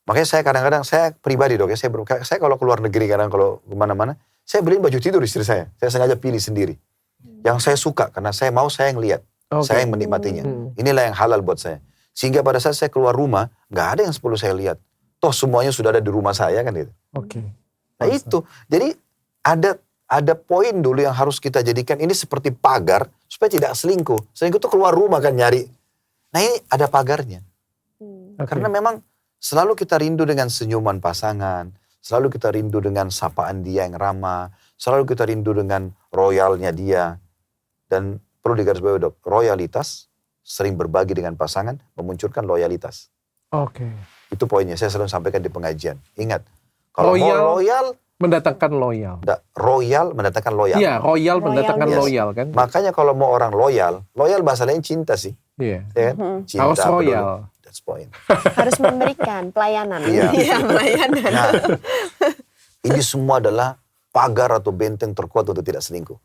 Makanya saya kadang-kadang, saya pribadi dok ya, saya kalau keluar negeri kadang kalau kemana-mana, saya beliin baju tidur istri saya. Saya sengaja pilih sendiri. Yang saya suka, karena saya mau saya yang lihat. Saya yang menikmatinya. Inilah yang halal buat saya. Sehingga pada saat saya keluar rumah, nggak ada yang perlu saya lihat. Toh semuanya sudah ada di rumah saya kan gitu. Nah itu, jadi ada poin dulu yang harus kita jadikan ini seperti pagar supaya tidak selingkuh. Selingkuh itu keluar rumah kan nyari. Nah ini ada pagarnya. Karena memang selalu kita rindu dengan senyuman pasangan, selalu kita rindu dengan sapaan dia yang ramah, selalu kita rindu dengan royalnya dia. Dan perlu digarisbawahi dok, royalitas sering berbagi dengan pasangan memunculkan loyalitas. Itu poinnya, saya selalu sampaikan di pengajian. Ingat, kalau mau loyal, mendatangkan loyal. Royal mendatangkan loyal. Iya, royal mendatangkan loyal kan. Makanya kalau mau orang loyal bahasa lain cinta sih. Iya. Ya kan? Cinta, harus royal. That's point. Harus memberikan pelayanan. Iya. Pelayanan. Nah, ini semua adalah pagar atau benteng terkuat untuk tidak selingkuh.